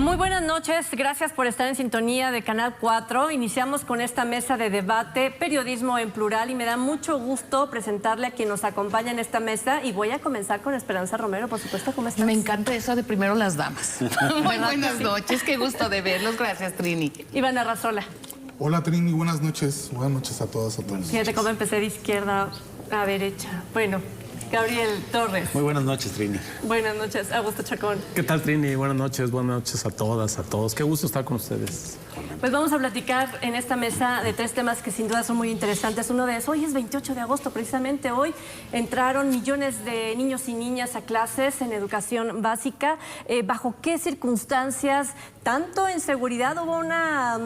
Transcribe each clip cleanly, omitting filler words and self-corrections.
Muy buenas noches, gracias por estar en sintonía de Canal 4. Iniciamos con esta mesa de debate, periodismo en plural, y me da mucho gusto presentarle a quien nos acompaña en esta mesa. Y voy a comenzar con Esperanza Romero, por supuesto. ¿Cómo estás? Me encanta eso de primero las damas. Muy buenas noches, qué gusto de verlos. Gracias, Trini. Iván Arrazola. Hola, Trini, buenas noches. Buenas noches a todas, a todos. Fíjate cómo empecé de izquierda a derecha. Bueno, Gabriel Torres. Muy buenas noches, Trini. Buenas noches, Augusto Chacón. ¿Qué tal, Trini? Buenas noches a todas, a todos. Qué gusto estar con ustedes. Pues vamos a platicar en esta mesa de tres temas que sin duda son muy interesantes. Uno de esos, hoy es 28 de agosto, precisamente hoy entraron millones de niños y niñas a clases en educación básica. ¿Bajo qué circunstancias, tanto en seguridad, hubo una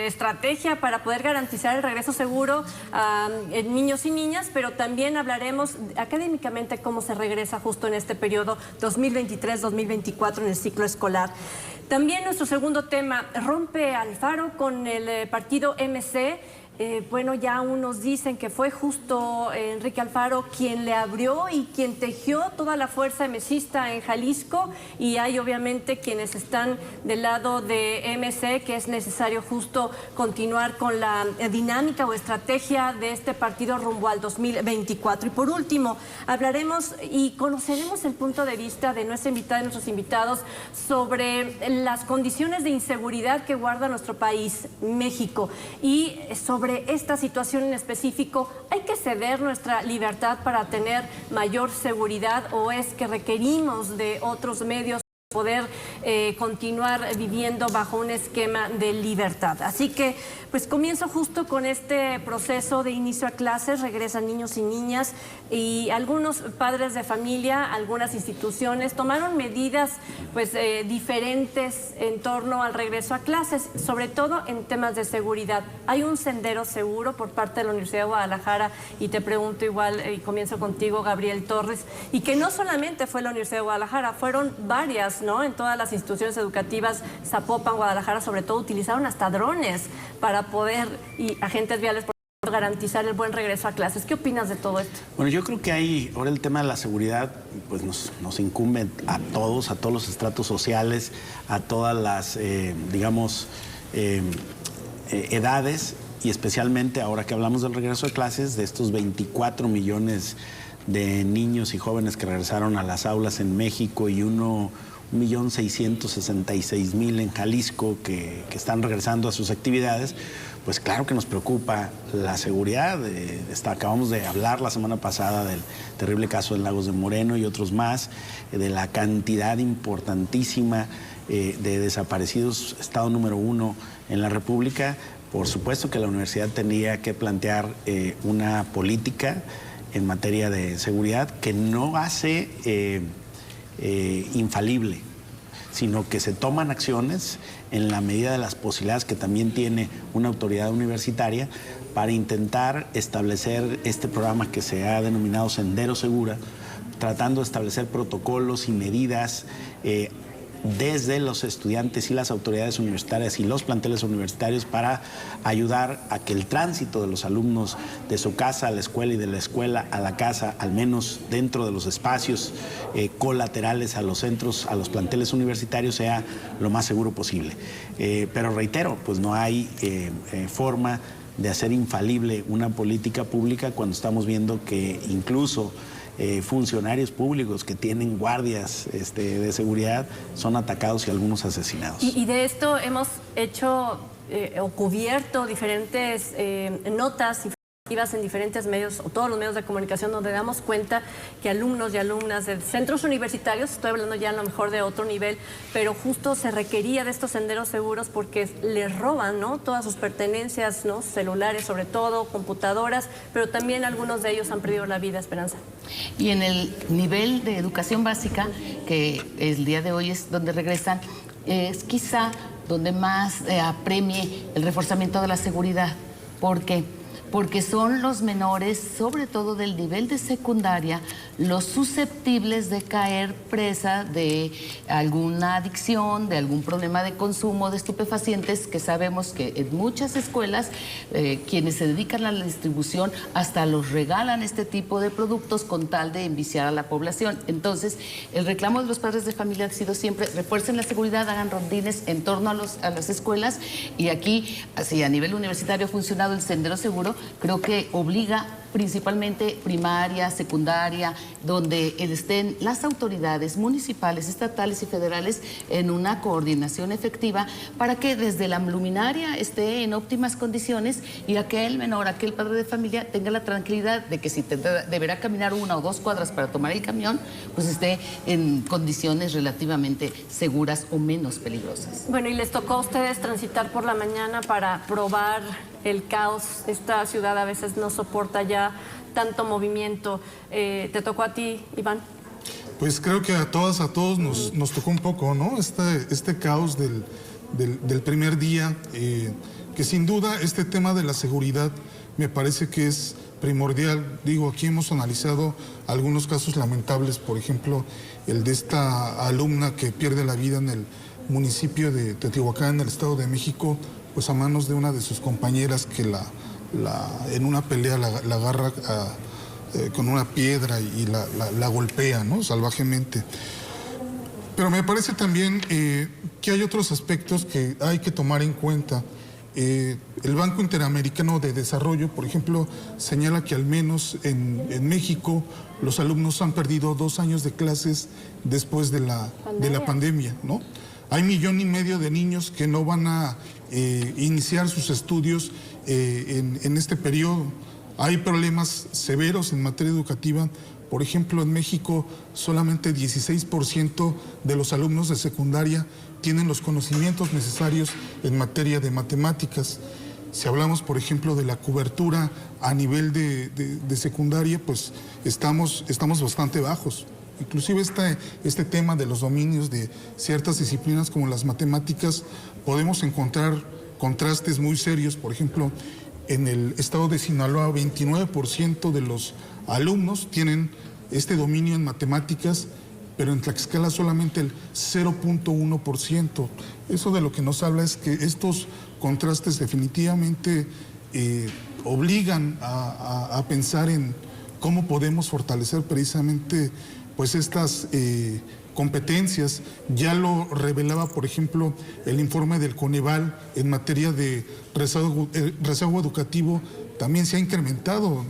estrategia para poder garantizar el regreso seguro a niños y niñas? Pero también hablaremos académicamente cómo se regresa justo en este periodo 2023-2024 en el ciclo escolar. También nuestro segundo tema, rompe Alfaro con el partido MC. Bueno, ya unos dicen que fue justo Enrique Alfaro quien le abrió y quien tejió toda la fuerza mecista en Jalisco, y hay obviamente quienes están del lado de MC, que es necesario justo continuar con la dinámica o estrategia de este partido rumbo al 2024. Y por último, hablaremos y conoceremos el punto de vista de nuestra invitada y nuestros invitados sobre las condiciones de inseguridad que guarda nuestro país, México, y sobre esta situación en específico. ¿Hay que ceder nuestra libertad para tener mayor seguridad, o es que requerimos de otros medios para poder continuar viviendo bajo un esquema de libertad? Así que pues comienzo justo con este proceso de inicio a clases. Regresan niños y niñas, y algunos padres de familia, algunas instituciones tomaron medidas diferentes en torno al regreso a clases, sobre todo en temas de seguridad. Hay un sendero seguro por parte de la Universidad de Guadalajara, y te pregunto igual, y comienzo contigo, Gabriel Torres, y que no solamente fue la Universidad de Guadalajara, fueron varias, ¿no? En todas las instituciones educativas, Zapopan, Guadalajara, sobre todo, utilizaron hasta drones para poder, y agentes viales, por garantizar el buen regreso a clases. ¿Qué opinas de todo esto? Bueno, yo creo que ahora el tema de la seguridad pues nos incumbe a todos los estratos sociales, a todas las, edades, y especialmente ahora que hablamos del regreso a clases, de estos 24 millones de niños y jóvenes que regresaron a las aulas en México, y 1.666.000 en Jalisco que están regresando a sus actividades. Pues claro que nos preocupa la seguridad. Acabamos de hablar la semana pasada del terrible caso de Lagos de Moreno y otros más, de la cantidad importantísima de desaparecidos, estado número 1 en la República. Por supuesto que la universidad tenía que plantear una política en materia de seguridad que no hace infalible, sino que se toman acciones en la medida de las posibilidades que también tiene una autoridad universitaria para intentar establecer este programa que se ha denominado Sendero Segura, tratando de establecer protocolos y medidas desde los estudiantes y las autoridades universitarias y los planteles universitarios para ayudar a que el tránsito de los alumnos de su casa a la escuela y de la escuela a la casa, al menos dentro de los espacios colaterales a los centros, a los planteles universitarios, sea lo más seguro posible. Pero reitero, pues no hay forma de hacer infalible una política pública cuando estamos viendo que incluso funcionarios públicos que tienen guardias de seguridad son atacados y algunos asesinados. Y de esto hemos hecho o cubierto diferentes notas en diferentes medios, o todos los medios de comunicación, donde damos cuenta que alumnos y alumnas de centros universitarios, estoy hablando ya a lo mejor de otro nivel, pero justo se requería de estos senderos seguros porque les roban, ¿no?, todas sus pertenencias, ¿no?, celulares sobre todo, computadoras, pero también algunos de ellos han perdido la vida, Esperanza. Y en el nivel de educación básica, que el día de hoy es donde regresan, es quizá donde más apremie el reforzamiento de la seguridad, porque porque son los menores, sobre todo del nivel de secundaria, los susceptibles de caer presa de alguna adicción, de algún problema de consumo de estupefacientes, que sabemos que en muchas escuelas quienes se dedican a la distribución hasta los regalan este tipo de productos con tal de enviciar a la población. Entonces, el reclamo de los padres de familia ha sido siempre: refuercen la seguridad, hagan rondines en torno a las escuelas, y aquí, así a nivel universitario ha funcionado el Sendero Seguro. Creo que obliga principalmente primaria, secundaria, donde estén las autoridades municipales, estatales y federales en una coordinación efectiva para que desde la luminaria esté en óptimas condiciones, y aquel menor, aquel padre de familia tenga la tranquilidad de que si deberá caminar 1 o 2 cuadras para tomar el camión, pues esté en condiciones relativamente seguras o menos peligrosas. Bueno, y les tocó a ustedes transitar por la mañana para probar el caos. Esta ciudad a veces no soporta ya tanto movimiento. ¿Te tocó a ti, Iván? Pues creo que a todos nos tocó un poco, ¿no? Este caos del primer día, que sin duda este tema de la seguridad me parece que es primordial. Digo, aquí hemos analizado algunos casos lamentables, por ejemplo, el de esta alumna que pierde la vida en el municipio de Teotihuacán, en el Estado de México, pues a manos de una de sus compañeras que en una pelea la agarra con una piedra y la golpea, ¿no?, salvajemente. Pero me parece también que hay otros aspectos que hay que tomar en cuenta. El Banco Interamericano de Desarrollo, por ejemplo, señala que al menos en México los alumnos han perdido 2 años de clases después de la pandemia, ¿no? Hay 1,5 millones de niños que no van a iniciar sus estudios en este periodo. Hay problemas severos en materia educativa. Por ejemplo, en México solamente 16% de los alumnos de secundaria tienen los conocimientos necesarios en materia de matemáticas. Si hablamos, por ejemplo, de la cobertura a nivel de secundaria, pues estamos bastante bajos. Inclusive este tema de los dominios de ciertas disciplinas como las matemáticas, podemos encontrar contrastes muy serios. Por ejemplo, en el estado de Sinaloa, 29% de los alumnos tienen este dominio en matemáticas, pero en Tlaxcala solamente el 0.1%. Eso de lo que nos habla es que estos contrastes definitivamente obligan a pensar en cómo podemos fortalecer precisamente pues estas competencias. Ya lo revelaba, por ejemplo, el informe del Coneval en materia de rezago educativo. También se ha incrementado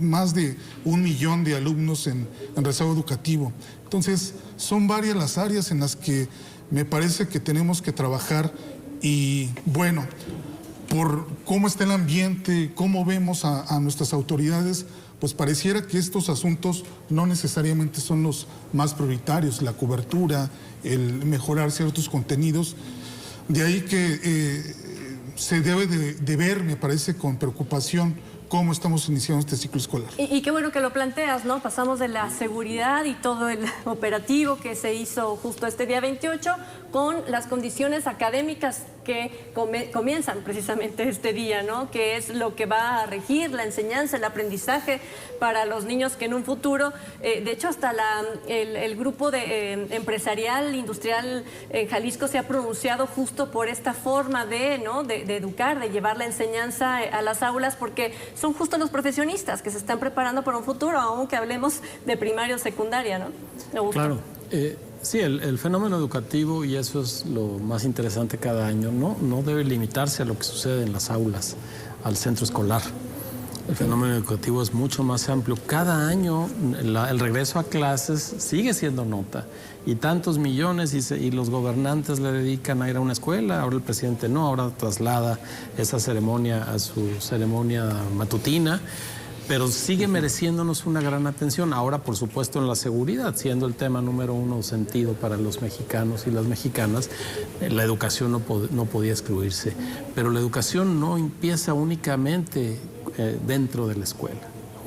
más de 1 millón de alumnos en rezago educativo. Entonces, son varias las áreas en las que me parece que tenemos que trabajar. Y bueno, por cómo está el ambiente, cómo vemos a nuestras autoridades, pues pareciera que estos asuntos no necesariamente son los más prioritarios: la cobertura, el mejorar ciertos contenidos. De ahí que se debe de ver, me parece, con preocupación cómo estamos iniciando este ciclo escolar. Y qué bueno que lo planteas, ¿no? Pasamos de la seguridad y todo el operativo que se hizo justo este día 28 con las condiciones académicas que comienzan precisamente este día, ¿no? Que es lo que va a regir la enseñanza, el aprendizaje para los niños que en un futuro, de hecho hasta el grupo empresarial, industrial en Jalisco se ha pronunciado justo por esta forma de educar, de llevar la enseñanza a las aulas, porque son justo los profesionistas que se están preparando para un futuro, aunque hablemos de primaria o secundaria, ¿no? Claro. Sí, el fenómeno educativo, y eso es lo más interesante cada año, no debe limitarse a lo que sucede en las aulas, al centro escolar. El fenómeno educativo es mucho más amplio. Cada año el regreso a clases sigue siendo nota, y tantos millones y los gobernantes le dedican a ir a una escuela. Ahora el presidente no, ahora traslada esa ceremonia a su ceremonia matutina, pero sigue mereciéndonos una gran atención. Ahora, por supuesto, en la seguridad, siendo el tema número 1 sentido para los mexicanos y las mexicanas, la educación no podía excluirse. Pero la educación no empieza únicamente dentro de la escuela.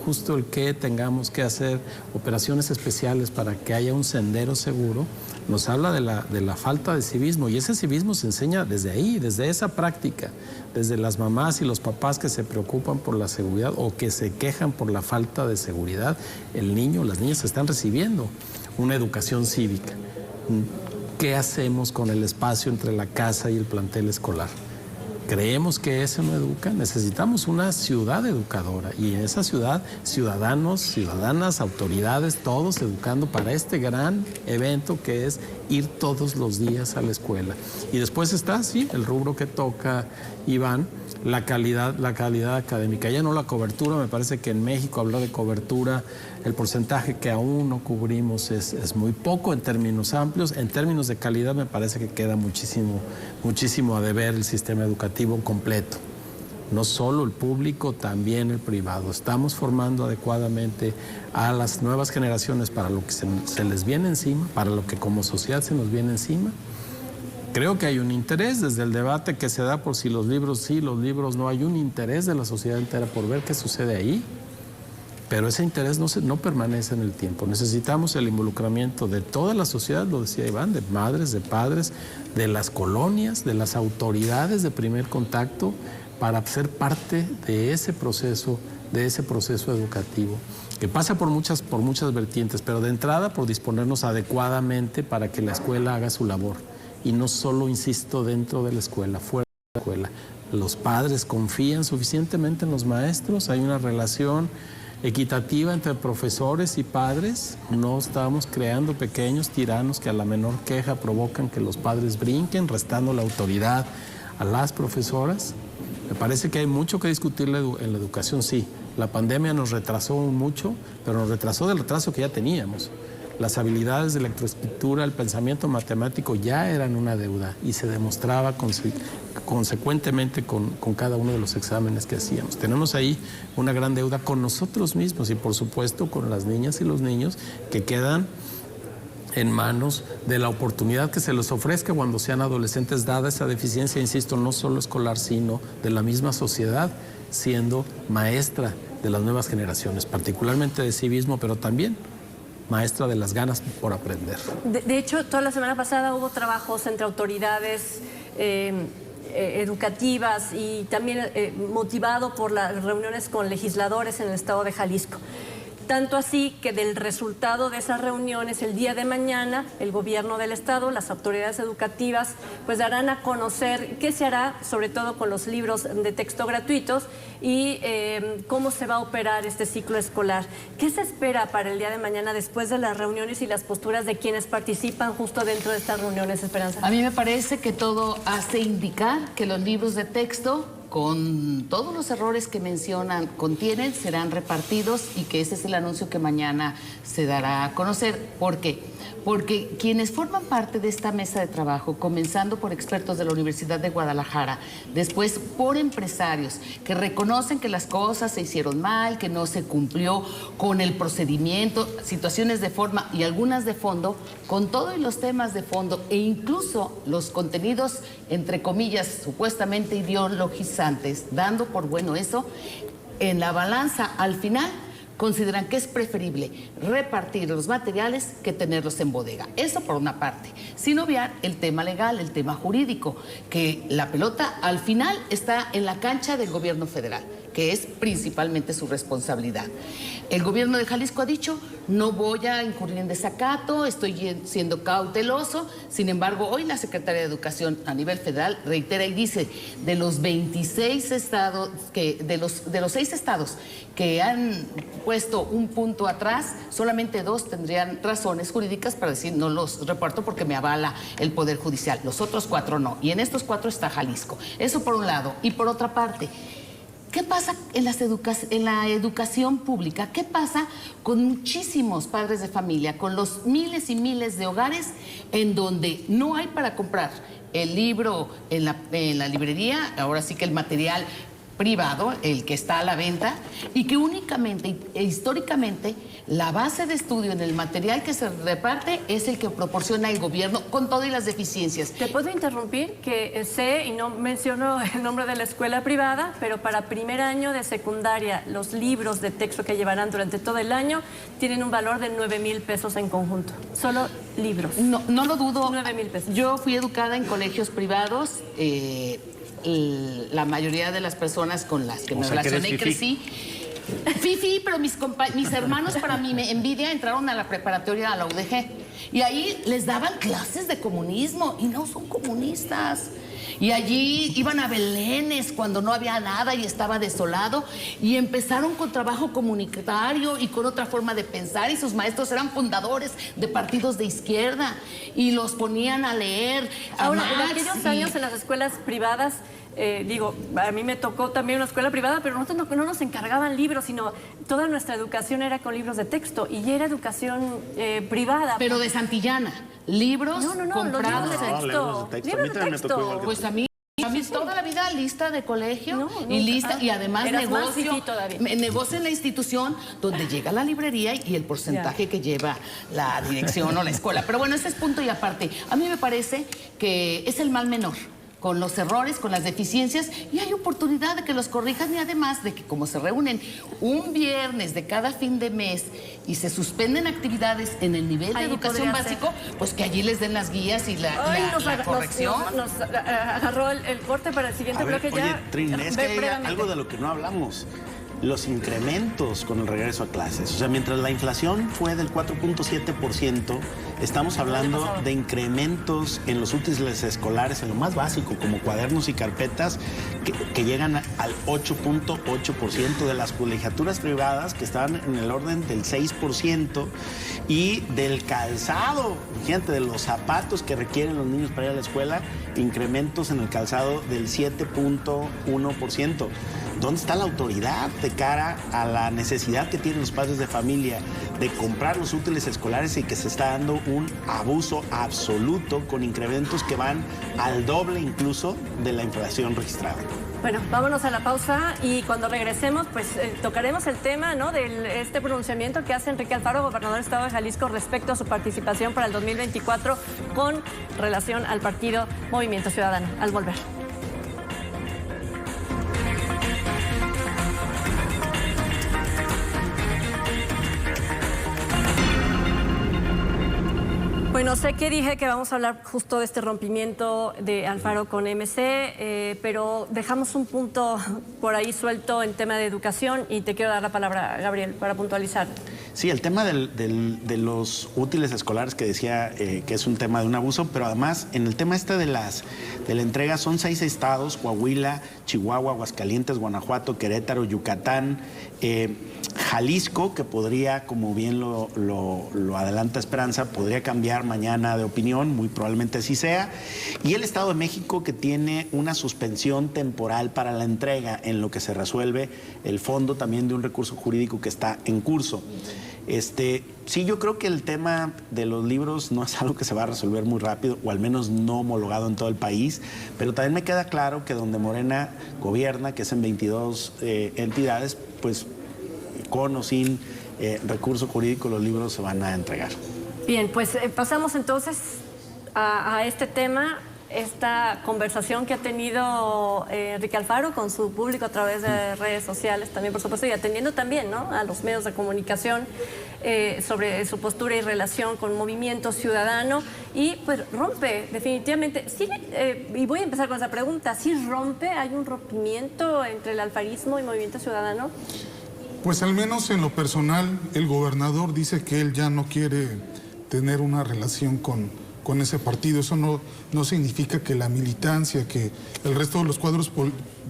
Justo el que tengamos que hacer operaciones especiales para que haya un sendero seguro nos habla de la falta de civismo, y ese civismo se enseña desde ahí, desde esa práctica, desde las mamás y los papás que se preocupan por la seguridad o que se quejan por la falta de seguridad. El niño, las niñas están recibiendo una educación cívica. ¿Qué hacemos con el espacio entre la casa y el plantel escolar? ¿Creemos que eso no educa? Necesitamos una ciudad educadora, y en esa ciudad, ciudadanos, ciudadanas, autoridades, todos educando para este gran evento que es ir todos los días a la escuela. Y después está, sí, el rubro que toca Iván, la calidad académica. Ya no la cobertura, me parece que en México hablar de cobertura, el porcentaje que aún no cubrimos es muy poco en términos amplios. En términos de calidad me parece que queda muchísimo a deber el sistema educativo completo. No solo el público, también el privado. Estamos formando adecuadamente a las nuevas generaciones para lo que se les viene encima, para lo que como sociedad se nos viene encima. Creo que hay un interés desde el debate que se da por si los libros sí, los libros no. Hay un interés de la sociedad entera por ver qué sucede ahí, pero ese interés no permanece en el tiempo. Necesitamos el involucramiento de toda la sociedad, lo decía Iván, de madres, de padres, de las colonias, de las autoridades de primer contacto, para ser parte de ese proceso educativo, que pasa por muchas vertientes, pero de entrada por disponernos adecuadamente para que la escuela haga su labor. Y no solo, insisto, dentro de la escuela, fuera de la escuela. Los padres confían suficientemente en los maestros, hay una relación equitativa entre profesores y padres. No estamos creando pequeños tiranos que a la menor queja provocan que los padres brinquen, restando la autoridad a las profesoras. Me parece que hay mucho que discutir en la educación, sí. La pandemia nos retrasó mucho, pero nos retrasó del retraso que ya teníamos. Las habilidades de lectoescritura, el pensamiento matemático ya eran una deuda y se demostraba consecuentemente con cada uno de los exámenes que hacíamos. Tenemos ahí una gran deuda con nosotros mismos y por supuesto con las niñas y los niños que quedan en manos de la oportunidad que se les ofrezca cuando sean adolescentes, dada esa deficiencia, insisto, no solo escolar, sino de la misma sociedad, siendo maestra de las nuevas generaciones, particularmente de civismo, pero también maestra de las ganas por aprender. De hecho, toda la semana pasada hubo trabajos entre autoridades educativas y también motivado por las reuniones con legisladores en el estado de Jalisco. Tanto así que del resultado de esas reuniones, el día de mañana, el gobierno del estado, las autoridades educativas, pues darán a conocer qué se hará, sobre todo con los libros de texto gratuitos y cómo se va a operar este ciclo escolar. ¿Qué se espera para el día de mañana después de las reuniones y las posturas de quienes participan justo dentro de estas reuniones, Esperanza? A mí me parece que todo hace indicar que los libros de texto, con todos los errores que contienen, serán repartidos y que ese es el anuncio que mañana se dará a conocer. ¿Por qué? Porque quienes forman parte de esta mesa de trabajo, comenzando por expertos de la Universidad de Guadalajara, después por empresarios que reconocen que las cosas se hicieron mal, que no se cumplió con el procedimiento, situaciones de forma y algunas de fondo, con todos los temas de fondo e incluso los contenidos, entre comillas, supuestamente ideologizantes, dando por bueno eso, en la balanza al final consideran que es preferible repartir los materiales que tenerlos en bodega. Eso por una parte, sin obviar el tema legal, el tema jurídico, que la pelota al final está en la cancha del gobierno federal, que es principalmente su responsabilidad. El gobierno de Jalisco ha dicho, no voy a incurrir en desacato, estoy siendo cauteloso. Sin embargo, hoy la Secretaría de Educación a nivel federal reitera y dice, de los 26 estados, de los 6 estados que han puesto un punto atrás, solamente 2 tendrían razones jurídicas para decir, no los reporto porque me avala el Poder Judicial. Los otros 4 no. Y en estos 4 está Jalisco. Eso por un lado. Y por otra parte, ¿qué pasa en la educación pública? ¿Qué pasa con muchísimos padres de familia, con los miles y miles de hogares en donde no hay para comprar el libro en la librería? Ahora sí que el material privado, el que está a la venta, y que únicamente e históricamente la base de estudio en el material que se reparte es el que proporciona el gobierno con todas las deficiencias. ¿Te puedo interrumpir? Que sé, y no menciono el nombre de la escuela privada, pero para primer año de secundaria, los libros de texto que llevarán durante todo el año tienen un valor de 9,000 pesos en conjunto. Solo libros. No lo dudo. 9,000 pesos. Yo fui educada en colegios privados. La mayoría de las personas con las que me relacioné y crecí. Fifi, pero mis hermanos, para mi envidia, entraron a la preparatoria, a la UDG. Y ahí les daban clases de comunismo y no son comunistas. Y allí iban a Belénes cuando no había nada y estaba desolado. Y empezaron con trabajo comunitario y con otra forma de pensar. Y sus maestros eran fundadores de partidos de izquierda. Y los ponían a leer. Ahora, en aquellos años en las escuelas privadas, a mí me tocó también una escuela privada, pero nosotros no nos encargaban libros, sino toda nuestra educación era con libros de texto y era educación privada. Pero de Santillana, libros comprados. Los libros de texto. Libros de texto. Pues a mí toda la vida lista de colegio y además negocio en la institución donde llega la librería y el porcentaje que lleva la dirección o la escuela. Pero bueno, ese es punto y aparte. A mí me parece que es el mal menor, con los errores, con las deficiencias, y hay oportunidad de que los corrijan, y además de que como se reúnen un viernes de cada fin de mes y se suspenden actividades en el nivel de educación básico, pues que allí les den las guías y la corrección. Nos agarró el corte para el siguiente bloque ya. Oye, Trin, es que hay algo de lo que no hablamos. Los incrementos con el regreso a clases. O sea, mientras la inflación fue del 4.7%, estamos hablando de incrementos en los útiles escolares, en lo más básico, como cuadernos y carpetas, que llegan al 8.8%, de las colegiaturas privadas, que estaban en el orden del 6%, y del calzado, fíjate, de los zapatos que requieren los niños para ir a la escuela, incrementos en el calzado del 7.1%. ¿Dónde está la autoridad de cara a la necesidad que tienen los padres de familia de comprar los útiles escolares y que se está dando un abuso absoluto con incrementos que van al doble incluso de la inflación registrada? Bueno, vámonos a la pausa y cuando regresemos, pues tocaremos el tema, ¿no?, de este pronunciamiento que hace Enrique Alfaro, gobernador del Estado de Jalisco, respecto a su participación para el 2024 con relación al partido Movimiento Ciudadano. Al volver. Bueno, sé que dije que vamos a hablar justo de este rompimiento de Alfaro con MC, pero dejamos un punto por ahí suelto en tema de educación y te quiero dar la palabra, Gabriel, para puntualizar. Sí, el tema de los útiles escolares que decía que es un tema de un abuso, pero además en el tema de la entrega son 6 estados: Coahuila, Chihuahua, Aguascalientes, Guanajuato, Querétaro, Yucatán, Jalisco, que podría, como bien lo adelanta Esperanza, podría cambiar mañana de opinión, muy probablemente así sea, y el Estado de México, que tiene una suspensión temporal para la entrega en lo que se resuelve el fondo también de un recurso jurídico que está en curso. Sí, yo creo que el tema de los libros no es algo que se va a resolver muy rápido, o al menos no homologado en todo el país, pero también me queda claro que donde Morena gobierna, que es en 22 entidades, pues con o sin recurso jurídico los libros se van a entregar. Bien, pues pasamos entonces a este tema, esta conversación que ha tenido Enrique Alfaro con su público a través de redes sociales también, por supuesto, y atendiendo también, ¿no?, a los medios de comunicación sobre su postura y relación con Movimiento Ciudadano, y pues rompe definitivamente. Sí, y voy a empezar con esa pregunta, ¿sí rompe? ¿Hay un rompimiento entre el alfarismo y Movimiento Ciudadano? Pues al menos en lo personal, el gobernador dice que él ya no quiere tener una relación con ese partido. Eso no significa que la militancia, que el resto de los cuadros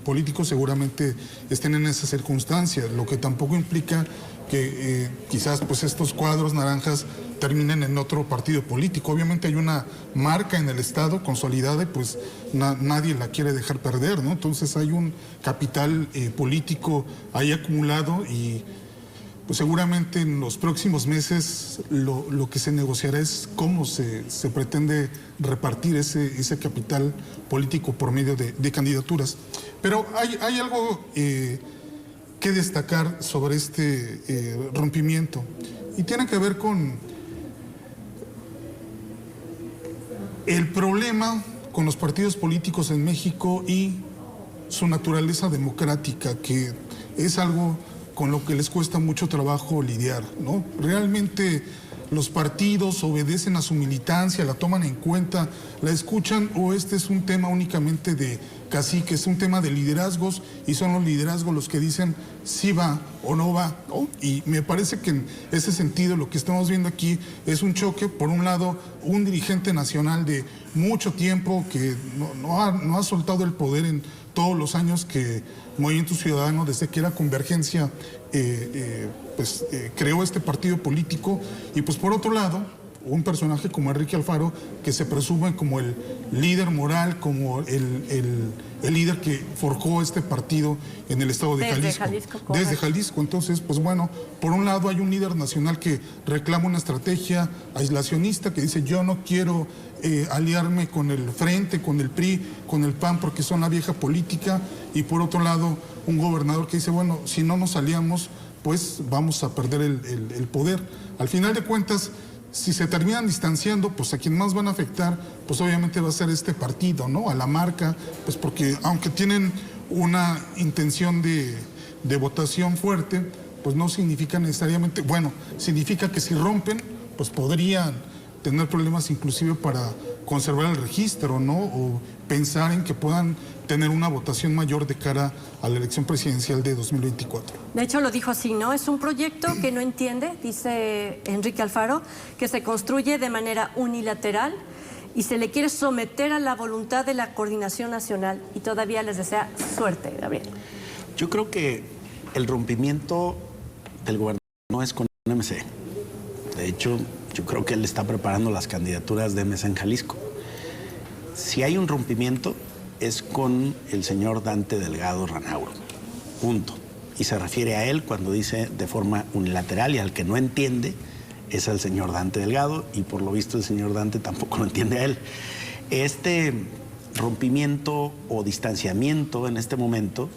políticos seguramente estén en esa circunstancia, lo que tampoco implica que quizás pues estos cuadros naranjas terminen en otro partido político. Obviamente hay una marca en el Estado consolidada y pues nadie la quiere dejar perder, ¿no? Entonces hay un capital político ahí acumulado y pues seguramente en los próximos meses lo que se negociará es cómo se pretende repartir ese capital político por medio de candidaturas. Pero hay algo que destacar sobre este rompimiento y tiene que ver con el problema con los partidos políticos en México y su naturaleza democrática, que es algo con lo que les cuesta mucho trabajo lidiar, ¿no? Realmente los partidos obedecen a su militancia, la toman en cuenta, la escuchan, o este es un tema únicamente de caciques, es un tema de liderazgos y son los liderazgos los que dicen si va o no va, ¿no? Y me parece que en ese sentido lo que estamos viendo aquí es un choque. Por un lado, un dirigente nacional de mucho tiempo que no ha soltado el poder en todos los años que Movimiento Ciudadano, desde que era Convergencia, creó este partido político, y pues por otro lado, un personaje como Enrique Alfaro, que se presume como el líder moral, como el líder que forjó este partido en el estado de Jalisco. Desde Jalisco. Entonces, pues bueno, por un lado hay un líder nacional que reclama una estrategia aislacionista, que dice yo no quiero aliarme con el Frente, con el PRI, con el PAN, porque son la vieja política, y por otro lado un gobernador que dice, bueno, si no nos aliamos, pues vamos a perder el poder. Al final de cuentas, si se terminan distanciando, pues a quien más van a afectar, pues obviamente va a ser este partido, ¿no? A la marca, pues porque aunque tienen una intención de votación fuerte, pues no significa necesariamente, bueno, significa que si rompen, pues podrían tener problemas inclusive para conservar el registro, ¿no? O pensar en que puedan tener una votación mayor de cara a la elección presidencial de 2024. De hecho, lo dijo así, ¿no? Es un proyecto que no entiende, dice Enrique Alfaro, que se construye de manera unilateral y se le quiere someter a la voluntad de la coordinación nacional, y todavía les desea suerte, Gabriel. Yo creo que el rompimiento del gobernador no es con MC. De hecho, yo creo que él está preparando las candidaturas de MC en Jalisco. Si hay un rompimiento, es con el señor Dante Delgado Ranauro. Punto. Y se refiere a él cuando dice de forma unilateral, y al que no entiende es al señor Dante Delgado, y por lo visto el señor Dante tampoco lo entiende a él. Este rompimiento o distanciamiento en este momento,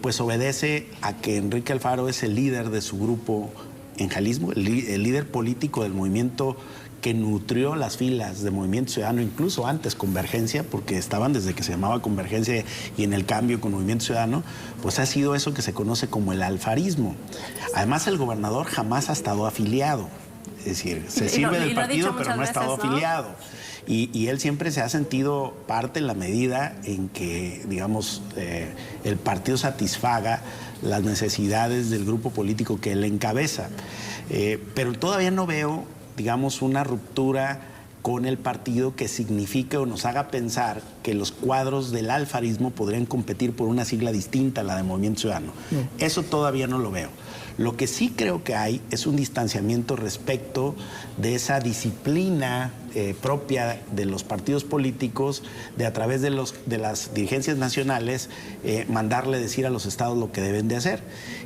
pues obedece a que Enrique Alfaro es el líder de su grupo en Jalisco, el líder político del movimiento que nutrió las filas de Movimiento Ciudadano, incluso antes Convergencia, porque estaban desde que se llamaba Convergencia y en el cambio con Movimiento Ciudadano, pues ha sido eso que se conoce como el alfarismo. Además, el gobernador jamás ha estado afiliado, es decir, se sirve del partido, pero no ha estado afiliado. Y él siempre se ha sentido parte en la medida en que, digamos, el partido satisfaga las necesidades del grupo político que él encabeza. Pero todavía no veo, digamos, una ruptura con el partido que signifique o nos haga pensar que los cuadros del alfarismo podrían competir por una sigla distinta a la de Movimiento Ciudadano. No. Eso todavía no lo veo. Lo que sí creo que hay es un distanciamiento respecto de esa disciplina propia de los partidos políticos, de a través de las dirigencias nacionales, mandarle decir a los estados lo que deben de hacer.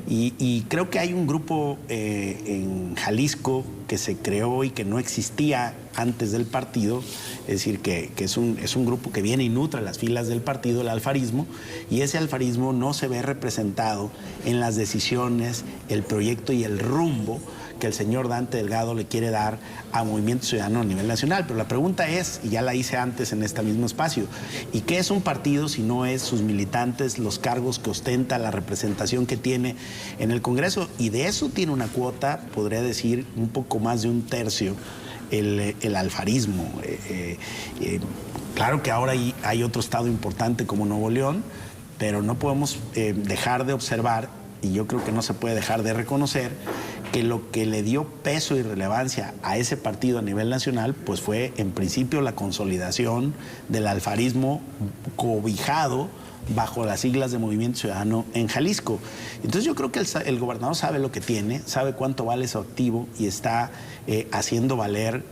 Y creo que hay un grupo en Jalisco que se creó y que no existía antes del partido, es decir, que es un grupo que viene y nutre las filas del partido, el alfarismo, y ese alfarismo no se ve representado en las decisiones, el proyecto y el rumbo que el señor Dante Delgado le quiere dar a Movimiento Ciudadano a nivel nacional. Pero la pregunta es, y ya la hice antes en este mismo espacio, ¿y qué es un partido si no es sus militantes, los cargos que ostenta, la representación que tiene en el Congreso? Y de eso tiene una cuota, podría decir, un poco más de un tercio, el alfarismo. Claro que ahora hay otro estado importante como Nuevo León, pero no podemos dejar de observar, y yo creo que no se puede dejar de reconocer, que lo que le dio peso y relevancia a ese partido a nivel nacional, pues fue en principio la consolidación del alfarismo cobijado bajo las siglas de Movimiento Ciudadano en Jalisco. Entonces yo creo que el gobernador sabe lo que tiene, sabe cuánto vale su activo y está haciendo valer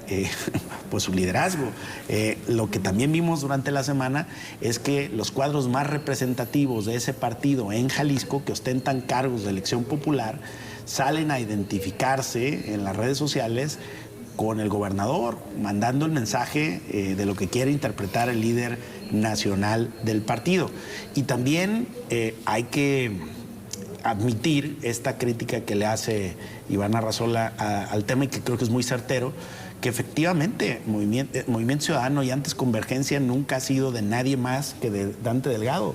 pues su liderazgo. Lo que también vimos durante la semana es que los cuadros más representativos de ese partido en Jalisco, que ostentan cargos de elección popular, salen a identificarse en las redes sociales con el gobernador, mandando el mensaje de lo que quiere interpretar el líder nacional del partido. Y también hay que admitir esta crítica que le hace Iván Arrazola al tema, y que creo que es muy certero, que efectivamente Movimiento Ciudadano y antes Convergencia nunca ha sido de nadie más que de Dante Delgado.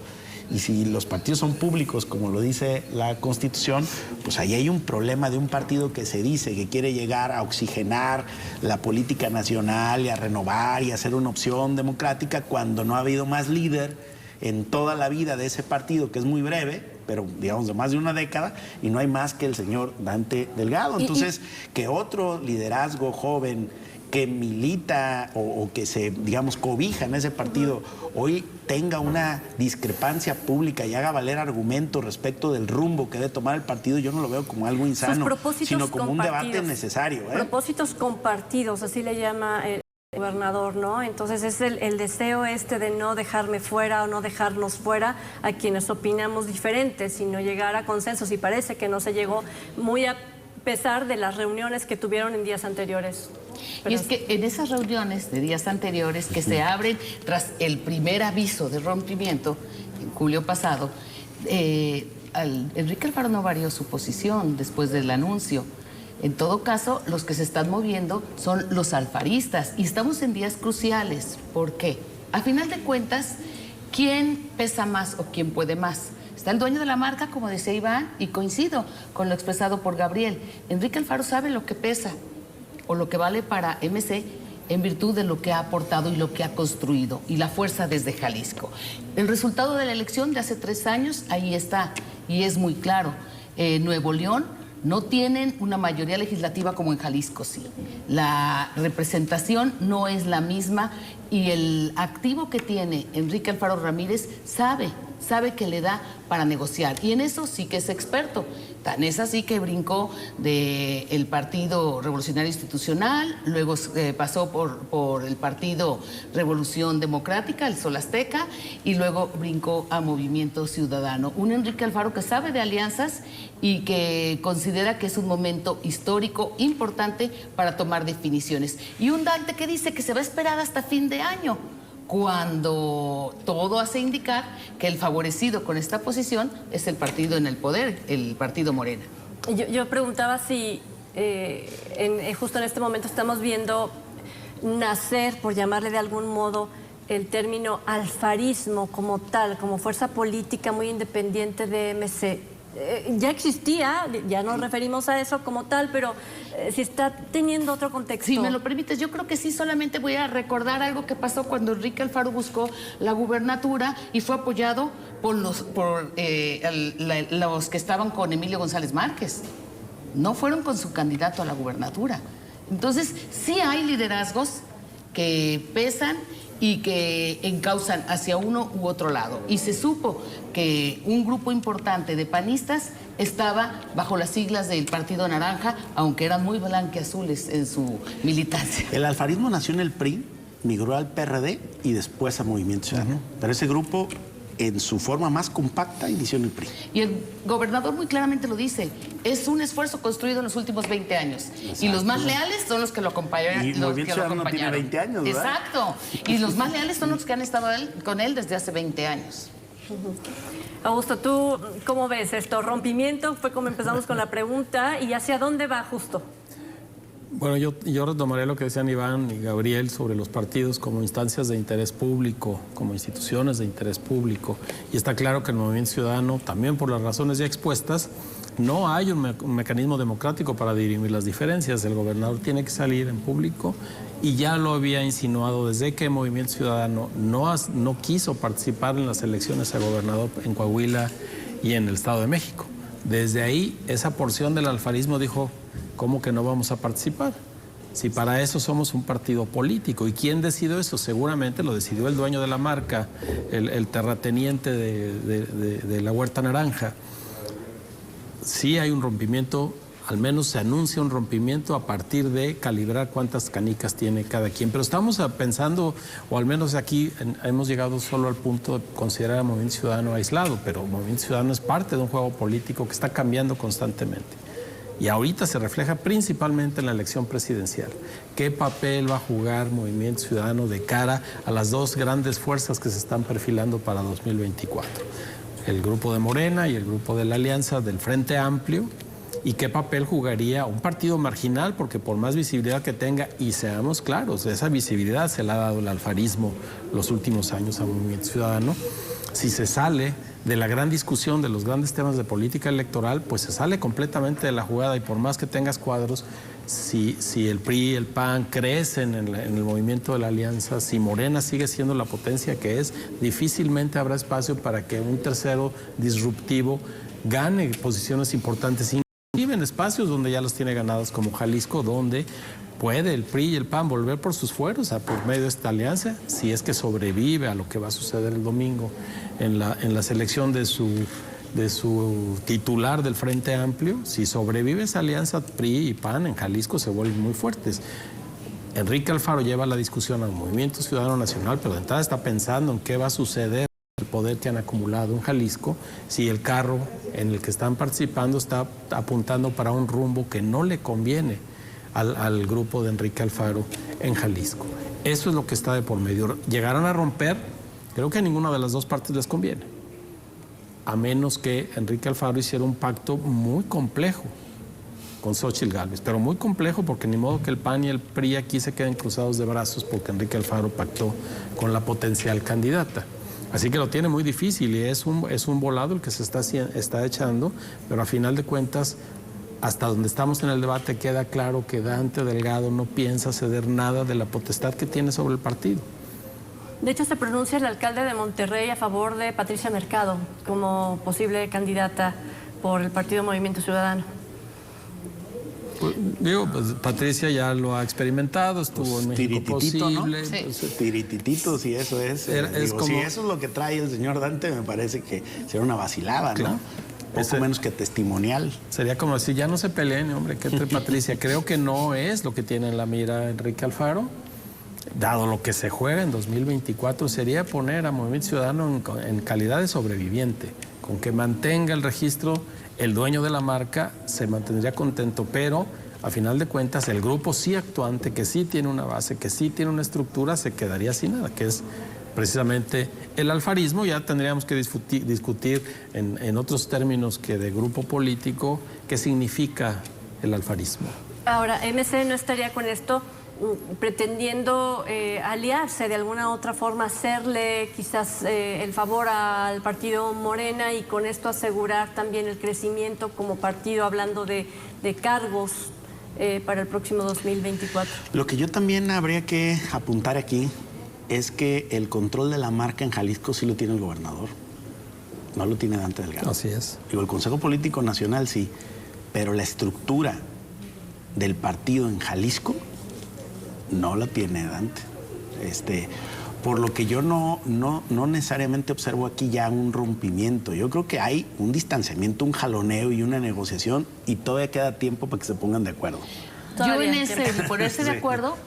Y si los partidos son públicos, como lo dice la Constitución, pues ahí hay un problema de un partido que se dice que quiere llegar a oxigenar la política nacional y a renovar y a hacer una opción democrática, cuando no ha habido más líder en toda la vida de ese partido, que es muy breve, pero digamos de más de una década, y no hay más que el señor Dante Delgado. Entonces, que otro liderazgo joven que milita o que se, digamos, cobija en ese partido, hoy tenga una discrepancia pública y haga valer argumentos respecto del rumbo que debe tomar el partido, yo no lo veo como algo insano, sino como un debate necesario. Propósitos compartidos, así le llama el gobernador, ¿no? Entonces es el deseo de no dejarme fuera o no dejarnos fuera a quienes opinamos diferentes, sino llegar a consensos, y parece que no se llegó, muy a pesar de las reuniones que tuvieron en días anteriores. Y es que en esas reuniones de días anteriores que se abren tras el primer aviso de rompimiento, en julio pasado, Enrique Alfaro no varió su posición después del anuncio. En todo caso, los que se están moviendo son los alfaristas, y estamos en días cruciales. ¿Por qué? A final de cuentas, ¿quién pesa más o quién puede más? Está el dueño de la marca, como decía Iván, y coincido con lo expresado por Gabriel. Enrique Alfaro sabe lo que pesa o lo que vale para MC en virtud de lo que ha aportado y lo que ha construido, y la fuerza desde Jalisco. El resultado de la elección de hace 3 años, ahí está, y es muy claro. Nuevo León no tienen una mayoría legislativa como en Jalisco, sí. La representación no es la misma, y el activo que tiene Enrique Alfaro Ramírez sabe que le da para negociar, y en eso sí que es experto. Tan es así que brincó del Partido Revolucionario Institucional, luego pasó por el Partido Revolución Democrática, el Sol Azteca, y luego brincó a Movimiento Ciudadano. Un Enrique Alfaro que sabe de alianzas y que considera que es un momento histórico importante para tomar definiciones. Y un Dante que dice que se va a esperar hasta fin de año, cuando todo hace indicar que el favorecido con esta posición es el partido en el poder, el partido Morena. Yo preguntaba si justo en este momento estamos viendo nacer, por llamarle de algún modo, el término alfarismo como tal, como fuerza política muy independiente de MC. Ya existía, ya nos referimos a eso como tal, pero si está teniendo otro contexto. Si me lo permites, yo creo que sí. Solamente voy a recordar algo que pasó cuando Enrique Alfaro buscó la gubernatura y fue apoyado por los que estaban con Emilio González Márquez. No fueron con su candidato a la gubernatura. Entonces, sí hay liderazgos que pesan y que encauzan hacia uno u otro lado. Y se supo que un grupo importante de panistas estaba bajo las siglas del Partido Naranja, aunque eran muy blanqueazules en su militancia. El alfarismo nació en el PRI, migró al PRD y después a Movimiento Ciudadano. Pero ese grupo, en su forma más compacta, inició en el PRI. Y el gobernador muy claramente lo dice, es un esfuerzo construido en los últimos 20 años. Exacto. Y los más leales son los que lo acompañaron. Y Movimiento Ciudadano tiene 20 años, ¿verdad? Exacto. Y los más leales son los que han estado con él desde hace 20 años. Augusto, ¿tú cómo ves esto? Rompimiento, fue como empezamos con la pregunta, ¿y hacia dónde va justo? Bueno, yo retomaré lo que decían Iván y Gabriel sobre los partidos como instancias de interés público, como instituciones de interés público. Y está claro que el Movimiento Ciudadano, también por las razones ya expuestas, no hay un mecanismo democrático para dirimir las diferencias. El gobernador tiene que salir en público, y ya lo había insinuado desde que el Movimiento Ciudadano no quiso participar en las elecciones a gobernador en Coahuila y en el Estado de México. Desde ahí, esa porción del alfarismo dijo: ¿cómo que no vamos a participar? Si para eso somos un partido político. ¿Y quién decidió eso? Seguramente lo decidió el dueño de la marca, el terrateniente de la Huerta Naranja. Sí hay un rompimiento, al menos se anuncia un rompimiento a partir de calibrar cuántas canicas tiene cada quien. Pero estamos pensando, o al menos aquí hemos llegado solo al punto de considerar a Movimiento Ciudadano aislado, pero Movimiento Ciudadano es parte de un juego político que está cambiando constantemente. Y ahorita se refleja principalmente en la elección presidencial. ¿Qué papel va a jugar Movimiento Ciudadano de cara a las dos grandes fuerzas que se están perfilando para 2024? El grupo de Morena y el grupo de la Alianza del Frente Amplio. ¿Y qué papel jugaría un partido marginal? Porque por más visibilidad que tenga, y seamos claros, esa visibilidad se la ha dado el alfarismo los últimos años a Movimiento Ciudadano. Si se sale de la gran discusión de los grandes temas de política electoral, pues se sale completamente de la jugada, y por más que tengas cuadros, si el PRI y el PAN crecen en el movimiento de la alianza, si Morena sigue siendo la potencia que es, difícilmente habrá espacio para que un tercero disruptivo gane posiciones importantes, inclusive en espacios donde ya los tiene ganados, como Jalisco, donde puede el PRI y el PAN volver por sus fueros por medio de esta alianza, si es que sobrevive a lo que va a suceder el domingo en la selección de su titular del Frente Amplio. Si sobrevive esa alianza, PRI y PAN en Jalisco se vuelven muy fuertes. Enrique Alfaro lleva la discusión al Movimiento Ciudadano Nacional, pero de entrada está pensando en qué va a suceder el poder que han acumulado en Jalisco, si el carro en el que están participando está apuntando para un rumbo que no le conviene al grupo de Enrique Alfaro en Jalisco. Eso es lo que está de por medio. Llegarán a romper, creo que a ninguna de las dos partes les conviene, a menos que Enrique Alfaro hiciera un pacto muy complejo con Xóchitl Gálvez, pero muy complejo, porque ni modo que el PAN y el PRI aquí se queden cruzados de brazos porque Enrique Alfaro pactó con la potencial candidata. Así que lo tiene muy difícil, y es un volado el que se está echando, pero a final de cuentas, hasta donde estamos en el debate, queda claro que Dante Delgado no piensa ceder nada de la potestad que tiene sobre el partido. De hecho, se pronuncia el alcalde de Monterrey a favor de Patricia Mercado como posible candidata por el partido Movimiento Ciudadano. Pues, Patricia ya lo ha experimentado, estuvo en México Posible. ¿No? Sí. Pues, tirititito, si eso es. Si eso es lo que trae el señor Dante, me parece que será una vacilada, Claro. ¿no? Poco menos que testimonial. Sería como decir, ya no se peleen, hombre, que entre Patricia. Creo que no es lo que tiene en la mira Enrique Alfaro. Dado lo que se juega en 2024, sería poner a Movimiento Ciudadano en calidad de sobreviviente. Con que mantenga el registro, el dueño de la marca se mantendría contento, pero a final de cuentas el grupo sí actuante, que sí tiene una base, que sí tiene una estructura, se quedaría sin nada, que es precisamente el alfarismo. Ya tendríamos que discutir en otros términos que de grupo político qué significa el alfarismo. Ahora, MC no estaría con esto pretendiendo aliarse de alguna otra forma, hacerle quizás el favor al partido Morena, y con esto asegurar también el crecimiento como partido, hablando de cargos para el próximo 2024. Lo que yo también habría que apuntar aquí es que el control de la marca en Jalisco sí lo tiene el gobernador, no lo tiene Dante Delgado. Así es. Digo, el Consejo Político Nacional sí, pero la estructura del partido en Jalisco no la tiene Dante. Por lo que yo no necesariamente observo aquí ya un rompimiento. Yo creo que hay un distanciamiento, un jaloneo y una negociación, y todavía queda tiempo para que se pongan de acuerdo. Yo en ponerse de acuerdo,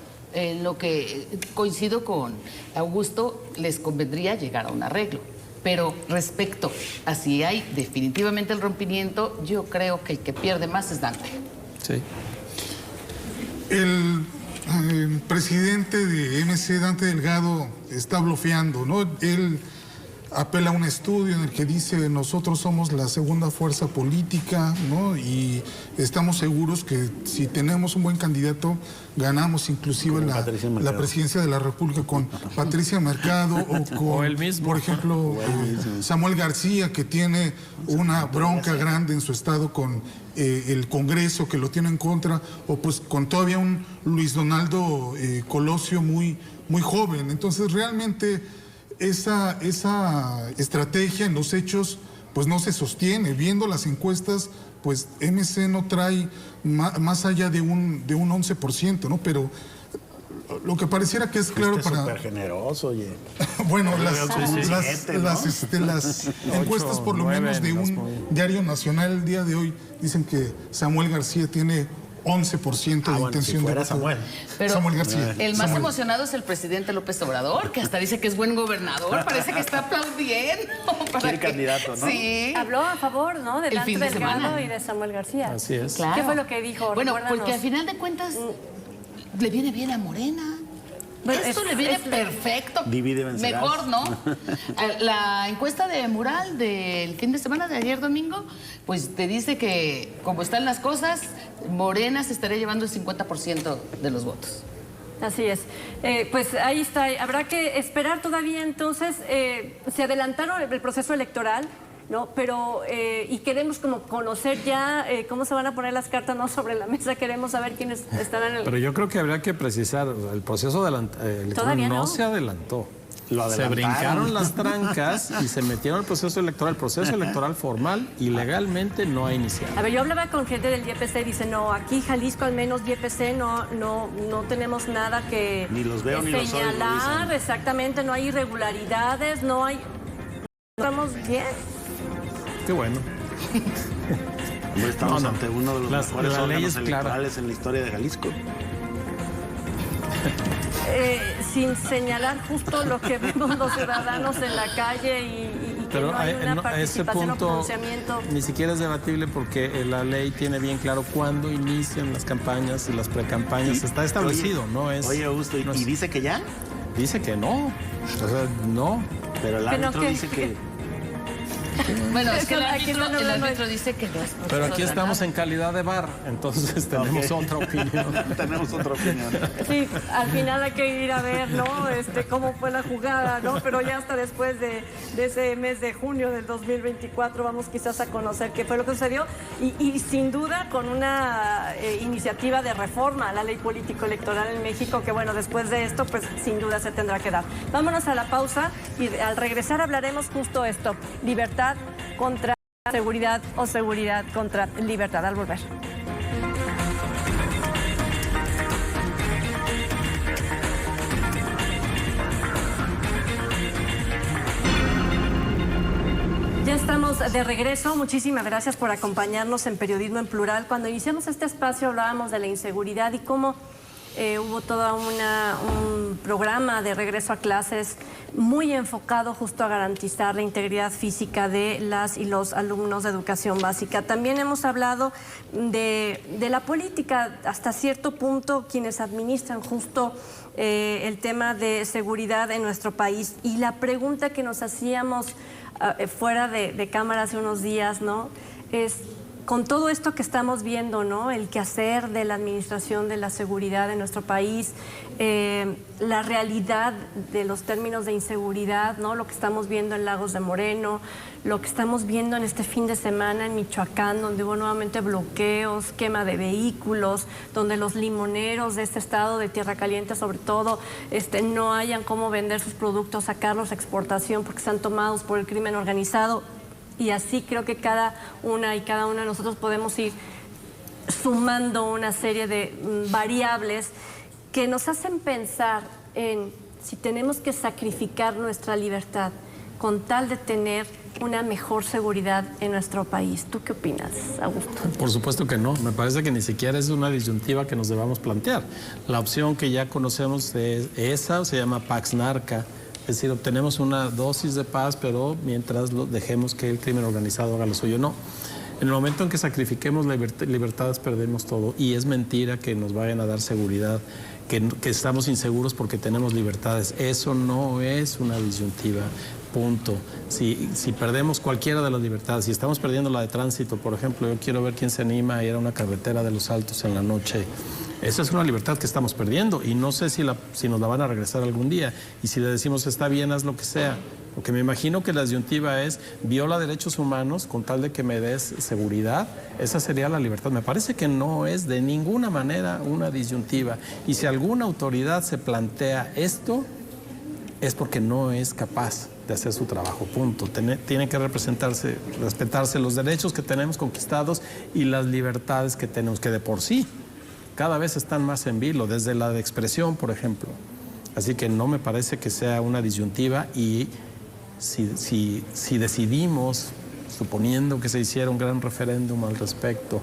lo que coincido con Augusto, les convendría llegar a un arreglo. Pero respecto a si hay definitivamente el rompimiento, yo creo que el que pierde más es Dante. Sí. El presidente de MC, Dante Delgado, está blofeando, ¿no? Él apela a un estudio en el que dice: nosotros somos la segunda fuerza política, ¿no? Y estamos seguros que si tenemos un buen candidato, ganamos inclusive la presidencia de la República con Patricia Mercado o con, o él mismo, por ejemplo, Samuel García, que tiene una bronca grande en su estado con el Congreso, que lo tiene en contra, o pues con todavía un Luis Donaldo Colosio muy joven. Entonces realmente esa estrategia en los hechos pues no se sostiene. Viendo las encuestas, pues MC no trae más allá de un 11%, ¿no? Pero lo que pareciera que es claro para... súper generoso, oye. Bueno, las ¿no? encuestas 8, por lo 9, menos de un diario nacional el día de hoy dicen que Samuel García tiene 11% de bueno, intención si fuera de voto. Samuel. Pero Samuel García. el más Samuel. emocionado es el presidente López Obrador, que hasta dice que es buen gobernador, parece que está aplaudiendo. Quiere candidato, ¿no? Sí. Habló a favor, ¿no? De El Dante fin de Delgado semana. y de Samuel García. Así es. Claro. ¿Qué fue lo que dijo? Bueno, Recuérdanos. porque al final de cuentas le viene bien a Morena. Bueno, Esto le viene perfecto. Divide, vencerás. Mejor, ¿no? La encuesta de Mural del fin de semana de ayer domingo, pues te dice que como están las cosas, Morena se estaría llevando el 50% de los votos. Así es. Pues ahí está. Habrá que esperar todavía. Entonces, se adelantaron el proceso electoral, ¿no? Pero, y queremos como conocer ya cómo se van a poner las cartas, ¿no? Sobre la mesa. Queremos saber quiénes estarán en el... Pero yo creo que habría que precisar, o sea, el proceso electoral ¿Todavía no? se adelantó. Lo Se adelantaron. brincaron las trancas y se metieron al proceso electoral. El proceso electoral formal y legalmente no ha iniciado. A ver, yo hablaba con gente del YPC y dice, no, aquí Jalisco al menos YPC no tenemos nada que Ni los veo ni los oigo, señalar, dicen. exactamente, no hay irregularidades, no hay... Estamos bien. Qué bueno. Hombre, estamos No, no. ante uno de los Las- mejores la ley órganos es clara. electorales en la historia de Jalisco. Sin señalar justo lo que vemos los ciudadanos en la calle y que Pero no hay una a ese participación o punto pronunciamiento. ni siquiera es debatible porque la ley tiene bien claro cuándo inician las campañas y las precampañas. Está establecido, Oye, no es... Oye, Augusto, no es- ¿y dice que ya? Dice que no. O sea, no. Pero el Que no, árbitro que- dice que... Bueno, es que el Aquí están árbitro hablando dice que no es Pero proceso aquí de estamos nada. en calidad de bar, entonces tenemos Ok. otra opinión. Tenemos otra opinión. Sí, al final hay que ir a ver, ¿no? Cómo fue la jugada, ¿no? Pero ya hasta después de ese mes de junio del 2024 vamos quizás a conocer qué fue lo que sucedió y sin duda con una iniciativa de reforma a la ley político-electoral en México que, bueno, después de esto, pues sin duda se tendrá que dar. Vámonos a la pausa y al regresar hablaremos justo esto, libertad contra seguridad o seguridad contra libertad al volver. Ya estamos de regreso. Muchísimas gracias por acompañarnos en Periodismo en Plural. Cuando iniciamos este espacio hablábamos de la inseguridad y cómo hubo todo un programa de regreso a clases muy enfocado justo a garantizar la integridad física de las y los alumnos de educación básica. También hemos hablado de la política, hasta cierto punto quienes administran justo el tema de seguridad en nuestro país. Y la pregunta que nos hacíamos fuera de cámara hace unos días, ¿no? Es, con todo esto que estamos viendo, ¿no? El quehacer de la administración de la seguridad en nuestro país, la realidad de los términos de inseguridad, ¿no? Lo que estamos viendo en Lagos de Moreno, lo que estamos viendo en este fin de semana en Michoacán, donde hubo nuevamente bloqueos, quema de vehículos, donde los limoneros de este estado de Tierra Caliente, sobre todo, no hayan cómo vender sus productos, sacarlos a exportación porque están tomados por el crimen organizado. Y así creo que cada uno de nosotros podemos ir sumando una serie de variables que nos hacen pensar en si tenemos que sacrificar nuestra libertad con tal de tener una mejor seguridad en nuestro país. ¿Tú qué opinas, Augusto? Por supuesto que no. Me parece que ni siquiera es una disyuntiva que nos debamos plantear. La opción que ya conocemos es esa, se llama Pax Narca. Es decir, obtenemos una dosis de paz, pero mientras dejemos que el crimen organizado haga lo suyo. No. En el momento en que sacrifiquemos libertades, perdemos todo. Y es mentira que nos vayan a dar seguridad, que estamos inseguros porque tenemos libertades. Eso no es una disyuntiva. Punto. Si perdemos cualquiera de las libertades, si estamos perdiendo la de tránsito, por ejemplo, yo quiero ver quién se anima a ir a una carretera de Los Altos en la noche. Esa es una libertad que estamos perdiendo y no sé si nos la van a regresar algún día. Y si le decimos está bien, haz lo que sea. Porque me imagino que la disyuntiva es viola derechos humanos con tal de que me des seguridad. Esa sería la libertad. Me parece que no es de ninguna manera una disyuntiva. Y si alguna autoridad se plantea esto, es porque no es capaz de hacer su trabajo, punto. Tiene que respetarse los derechos que tenemos conquistados y las libertades que tenemos, que de por sí cada vez están más en vilo, desde la de expresión, por ejemplo. Así que no me parece que sea una disyuntiva y si decidimos, suponiendo que se hiciera un gran referéndum al respecto,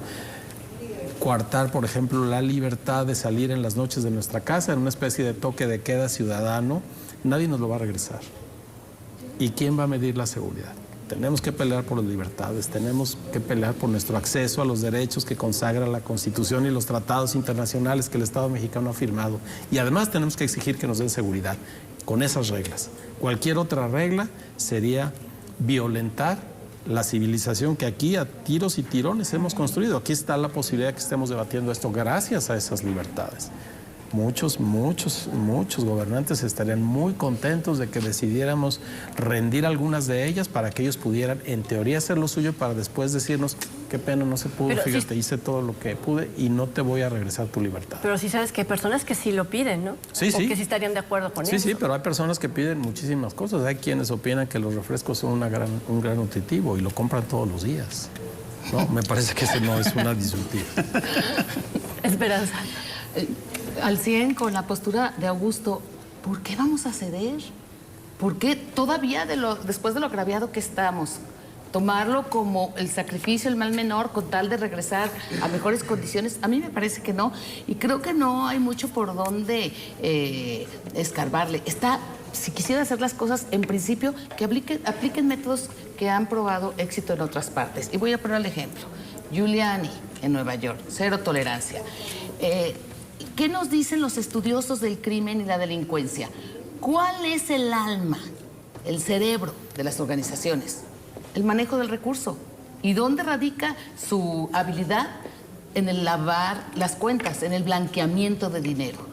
coartar, por ejemplo, la libertad de salir en las noches de nuestra casa en una especie de toque de queda ciudadano, nadie nos lo va a regresar. ¿Y quién va a medir la seguridad? Tenemos que pelear por las libertades, tenemos que pelear por nuestro acceso a los derechos que consagra la Constitución y los tratados internacionales que el Estado mexicano ha firmado. Y además tenemos que exigir que nos den seguridad con esas reglas. Cualquier otra regla sería violentar la civilización que aquí a tiros y tirones hemos construido. Aquí está la posibilidad de que estemos debatiendo esto gracias a esas libertades. Muchos gobernantes estarían muy contentos de que decidiéramos rendir algunas de ellas para que ellos pudieran, en teoría, hacer lo suyo para después decirnos, qué pena, no se pudo, pero fíjate, hice todo lo que pude y no te voy a regresar tu libertad. Pero sí sabes que hay personas que sí lo piden, ¿no? Sí, o sí. que sí estarían de acuerdo con eso. Sí, pero hay personas que piden muchísimas cosas. Hay quienes opinan que los refrescos son un gran nutritivo y lo compran todos los días. No, me parece que eso no es una disyuntiva. Esperanza. Al 100 con la postura de Augusto, ¿por qué vamos a ceder? ¿Por qué todavía después de lo agraviado que estamos, tomarlo como el sacrificio, el mal menor, con tal de regresar a mejores condiciones? A mí me parece que no, y creo que no hay mucho por dónde escarbarle. Si quisiera hacer las cosas, en principio, que apliquen métodos que han probado éxito en otras partes. Y voy a poner el ejemplo. Giuliani, en Nueva York, cero tolerancia. ¿Qué nos dicen los estudiosos del crimen y la delincuencia? ¿Cuál es el alma, el cerebro de las organizaciones? El manejo del recurso. ¿Y dónde radica su habilidad? En el lavar las cuentas, en el blanqueamiento de dinero.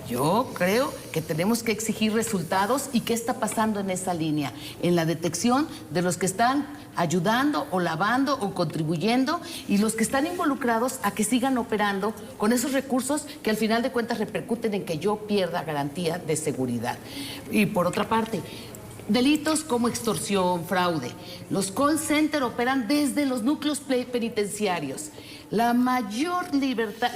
Yo creo que tenemos que exigir resultados. ¿Y qué está pasando en esa línea? En la detección de los que están ayudando o lavando o contribuyendo y los que están involucrados a que sigan operando con esos recursos que al final de cuentas repercuten en que yo pierda garantía de seguridad. Y por otra parte, delitos como extorsión, fraude. Los call centers operan desde los núcleos penitenciarios. La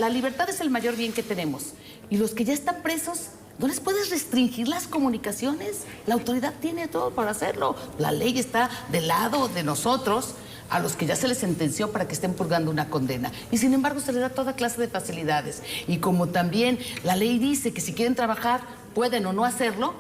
libertad es el mayor bien que tenemos. Y los que ya están presos, ¿no les puedes restringir las comunicaciones? La autoridad tiene todo para hacerlo. La ley está del lado de nosotros, a los que ya se les sentenció para que estén purgando una condena. Y sin embargo se les da toda clase de facilidades. Y como también la ley dice que si quieren trabajar, pueden o no hacerlo,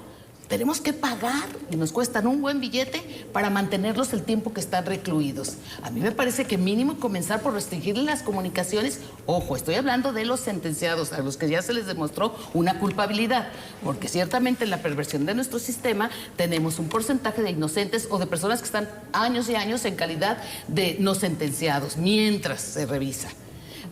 tenemos que pagar y nos cuestan un buen billete para mantenerlos el tiempo que están recluidos. A mí me parece que mínimo comenzar por restringirle las comunicaciones. Ojo, estoy hablando de los sentenciados, a los que ya se les demostró una culpabilidad, porque ciertamente en la perversión de nuestro sistema tenemos un porcentaje de inocentes o de personas que están años y años en calidad de no sentenciados, mientras se revisa.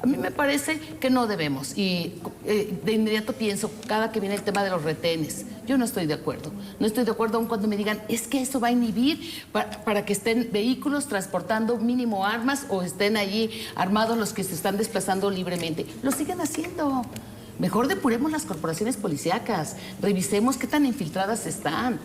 A mí me parece que no debemos. Y de inmediato pienso, cada que viene el tema de los retenes, yo no estoy de acuerdo. No estoy de acuerdo aun cuando me digan, es que eso va a inhibir para que estén vehículos transportando mínimo armas o estén allí armados los que se están desplazando libremente. Lo siguen haciendo. Mejor depuremos las corporaciones policíacas. Revisemos qué tan infiltradas están.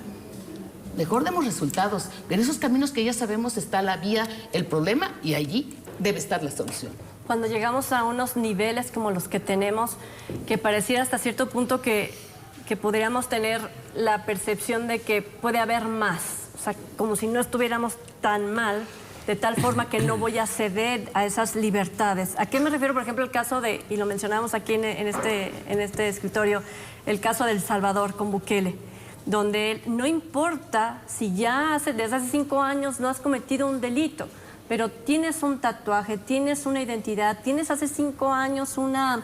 Mejor demos resultados. En esos caminos que ya sabemos está la vía, el problema, y allí debe estar la solución. Cuando llegamos a unos niveles como los que tenemos, que pareciera hasta cierto punto que podríamos tener la percepción de que puede haber más, o sea, como si no estuviéramos tan mal, de tal forma que no voy a ceder a esas libertades. ¿A qué me refiero? Por ejemplo, el caso de, y lo mencionamos aquí en este escritorio, el caso de El Salvador con Bukele, donde no importa si ya desde hace 5 años no has cometido un delito, pero tienes un tatuaje, tienes una identidad, tienes hace 5 años una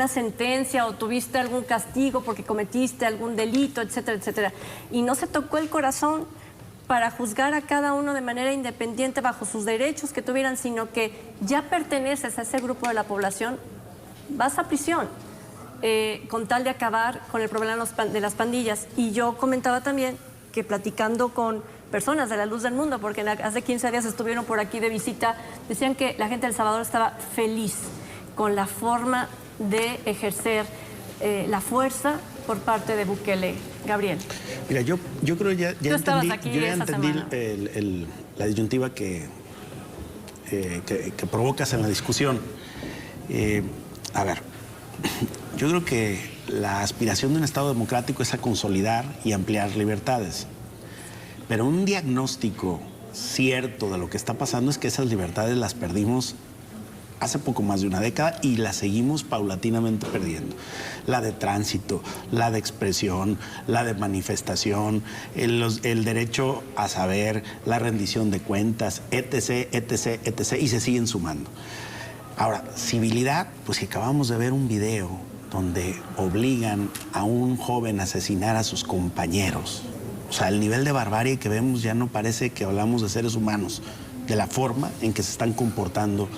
sentencia o tuviste algún castigo porque cometiste algún delito, etcétera, etcétera. Y no se tocó el corazón para juzgar a cada uno de manera independiente bajo sus derechos que tuvieran, sino que ya perteneces a ese grupo de la población, vas a prisión, con tal de acabar con el problema de las pandillas. Y yo comentaba también que platicando con personas de la luz del mundo, porque hace 15 días estuvieron por aquí de visita, decían que la gente de El Salvador estaba feliz con la forma de ejercer la fuerza por parte de Bukele. Gabriel. Mira, yo creo ya entendí semana. La disyuntiva que provocas en la discusión. A ver, yo creo que la aspiración de un Estado democrático es a consolidar y ampliar libertades. Pero un diagnóstico cierto de lo que está pasando es que esas libertades las perdimos hace poco más de una década y la seguimos paulatinamente perdiendo. La de tránsito, la de expresión, la de manifestación, el derecho a saber, la rendición de cuentas, etc., etc., etc., y se siguen sumando. Ahora, civilidad, pues que acabamos de ver un video donde obligan a un joven a asesinar a sus compañeros. O sea, el nivel de barbarie que vemos ya no parece que hablamos de seres humanos, de la forma en que se están comportando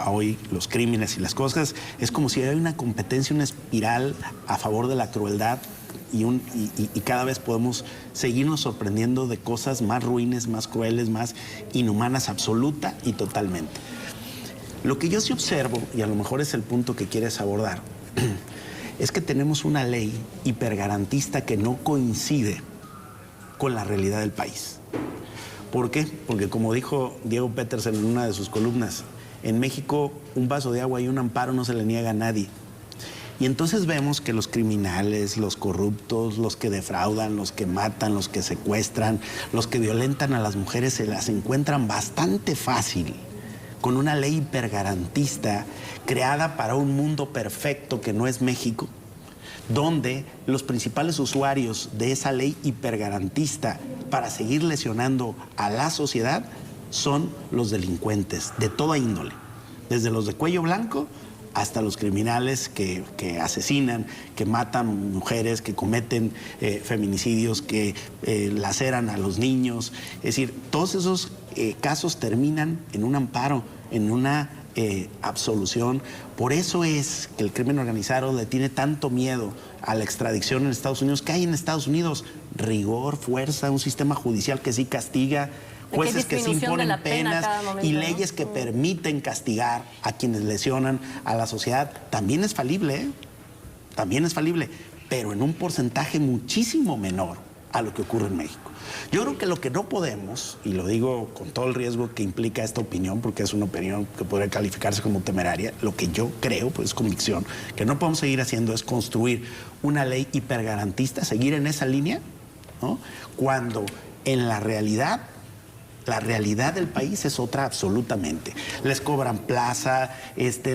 hoy los crímenes y las cosas. Es como si hay una competencia, una espiral a favor de la crueldad y cada vez podemos seguirnos sorprendiendo de cosas más ruines, más crueles, más inhumanas, absoluta y totalmente. Lo que yo sí observo, y a lo mejor es el punto que quieres abordar, es que tenemos una ley hipergarantista que no coincide con la realidad del país. ¿Por qué? Porque como dijo Diego Petersen en una de sus columnas, en México un vaso de agua y un amparo no se le niega a nadie. Y entonces vemos que los criminales, los corruptos, los que defraudan, los que matan, los que secuestran, los que violentan a las mujeres se las encuentran bastante fácil con una ley hipergarantista creada para un mundo perfecto que no es México, donde los principales usuarios de esa ley hipergarantista para seguir lesionando a la sociedad son los delincuentes de toda índole, desde los de cuello blanco hasta los criminales que asesinan, que matan mujeres, que cometen feminicidios, que laceran a los niños. Es decir, todos esos casos terminan en un amparo, en una absolución. Por eso es que el crimen organizado le tiene tanto miedo a la extradición en Estados Unidos. ¿Qué hay en Estados Unidos? Rigor, fuerza, un sistema judicial que sí castiga, jueces que sí imponen penas y leyes que permiten castigar a quienes lesionan a la sociedad. También es falible, ¿eh? También es falible, pero en un porcentaje muchísimo menor a lo que ocurre en México. Yo creo que lo que no podemos, y lo digo con todo el riesgo que implica esta opinión, porque es una opinión que podría calificarse como temeraria, lo que yo creo, pues convicción, que no podemos seguir haciendo es construir una ley hipergarantista, seguir en esa línea, ¿no? Cuando en la realidad del país es otra absolutamente. Les cobran plaza,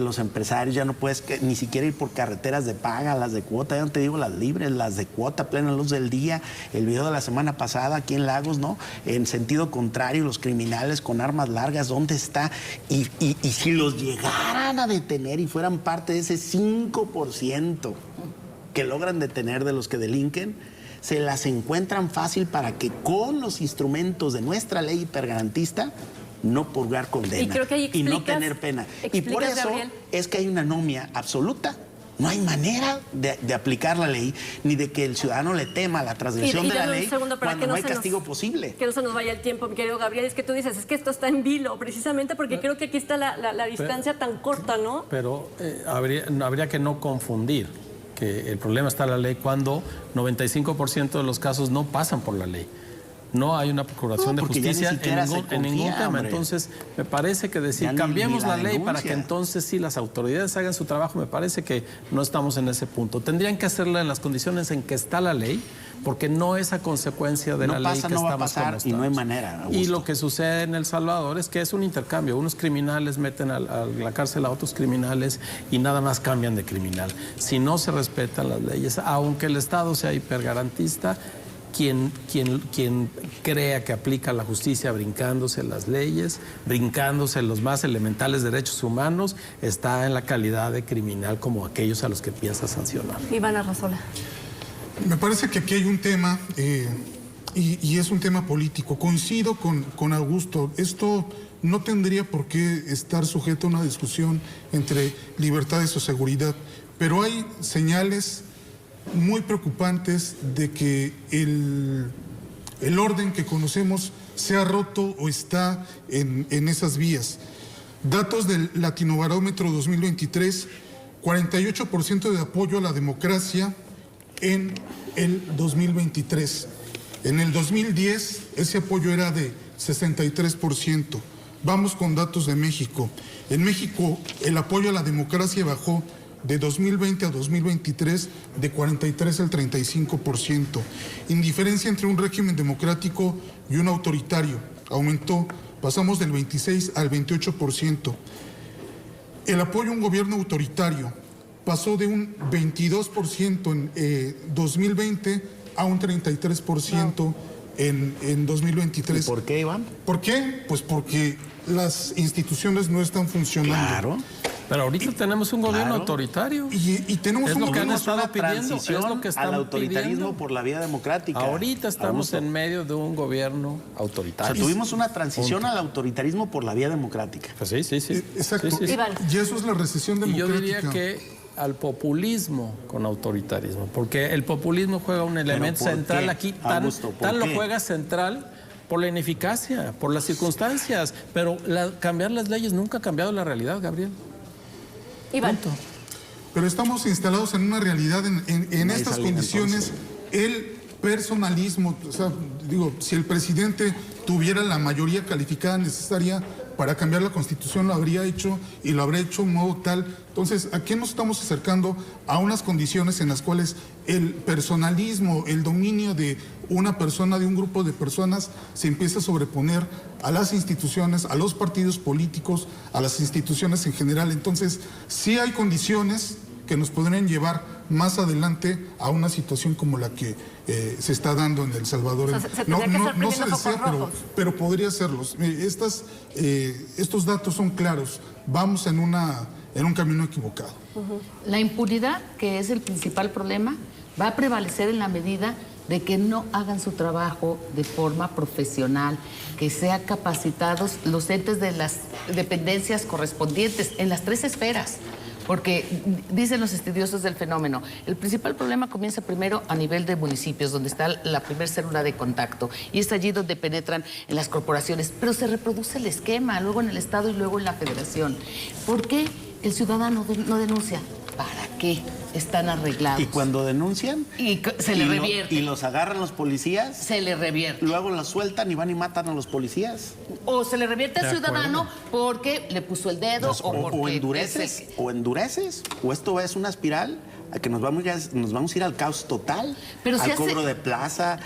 los empresarios ya no puedes ni siquiera ir por carreteras de paga, las de cuota, ya no te digo las libres, las de cuota, plena luz del día. El video de la semana pasada aquí en Lagos, ¿no? En sentido contrario, los criminales con armas largas, ¿dónde está? Y si los llegaran a detener y fueran parte de ese 5% que logran detener de los que delinquen, se las encuentran fácil para que con los instrumentos de nuestra ley hipergarantista no purgar condena y no tener pena. Y por eso, Gabriel, es que hay una anomia absoluta. No hay manera de aplicar la ley ni de que el ciudadano le tema la transgresión de la ley cuando no hay castigo posible. Que no se nos vaya el tiempo, mi querido Gabriel. Es que tú dices, es que esto está en vilo, precisamente porque creo que aquí está la distancia tan corta, ¿no? Pero habría que no confundir que el problema está en la ley cuando 95% de los casos no pasan por la ley. No hay una procuración de justicia en ningún tema. Hombre. Entonces, me parece que decir, cambiemos la ley para que entonces sí las autoridades hagan su trabajo, me parece que no estamos en ese punto. Tendrían que hacerla en las condiciones en que está la ley, porque no es a consecuencia de la ley que estamos como estamos. Y no hay manera, Augusto. Y lo que sucede en El Salvador es que es un intercambio. Unos criminales meten a la cárcel a otros criminales y nada más cambian de criminal. Si no se respetan las leyes, aunque el Estado sea hipergarantista, quien crea que aplica la justicia brincándose las leyes, brincándose los más elementales derechos humanos, está en la calidad de criminal como aquellos a los que piensa sancionar. Iván Arrazola. Me parece que aquí hay un tema, y es un tema político. Coincido con Augusto. Esto no tendría por qué estar sujeto a una discusión entre libertades o seguridad, pero hay señales muy preocupantes de que el orden que conocemos se ha roto o está en esas vías. Datos del Latinobarómetro 2023, 48% de apoyo a la democracia en el 2023. En el 2010 ese apoyo era de 63%. Vamos con datos de México. En México el apoyo a la democracia bajó de 2020 a 2023 de 43 al 35%. Indiferencia entre un régimen democrático y un autoritario aumentó, pasamos del 26 al 28%. el apoyo a un gobierno autoritario pasó de un 22% en 2020 a un 33% en 2023. ¿Y por qué, Iván? ¿Por qué? Pues porque las instituciones no están funcionando. Claro. Pero ahorita tenemos un gobierno autoritario. Y tenemos Es un lo que han gobierno... estado pidiendo, es lo que están al autoritarismo pidiendo. por la vía democrática. Ahorita estamos Augusto. en medio de un gobierno O sea, autoritario. tuvimos una transición al autoritarismo por la vía democrática. Pues sí, sí, sí. Exacto. Sí, sí, sí. Iván. Y eso es la recesión Y yo democrática. diría que al populismo con autoritarismo, porque el populismo juega un elemento ¿por central qué, aquí, Augusto, por tan lo qué? juega central por la ineficacia, por las circunstancias, pero cambiar las leyes nunca ha cambiado la realidad, Gabriel. Iván. Punto. Pero estamos instalados en una realidad, en Ahí estas Salina, condiciones, el personalismo, o sea, digo, si el presidente tuviera la mayoría calificada necesaria para cambiar la Constitución, lo habría hecho y lo habría hecho de un modo tal. Entonces, ¿a qué nos estamos acercando? A unas condiciones en las cuales el personalismo, el dominio de una persona, de un grupo de personas, se empieza a sobreponer a las instituciones, a los partidos políticos, a las instituciones en general. Entonces, sí hay condiciones que nos podrían llevar más adelante a una situación como la que se está dando en El Salvador. O sea, se tendría que estar no se prendiendo desea, focos rojos. pero podría serlos. Estos datos son claros. Vamos en un camino equivocado. La impunidad, que es el principal problema, va a prevalecer en la medida de que no hagan su trabajo de forma profesional, que sean capacitados los entes de las dependencias correspondientes en las tres esferas. Porque dicen los estudiosos del fenómeno, el principal problema comienza primero a nivel de municipios, donde está la primera célula de contacto, y es allí donde penetran en las corporaciones, pero se reproduce el esquema, luego en el Estado y luego en la Federación. ¿Por qué el ciudadano no denuncia? ¿Para qué? Están arreglados. Y cuando denuncian Y se le revierte. y los agarran los policías, Se le revierte. luego los sueltan y van y matan a los policías. O se le revierte al ciudadano porque le puso el dedo o porque... O endureces, o esto es una espiral a que nos vamos a ir al caos total, Pero al si hace- cobro de plaza,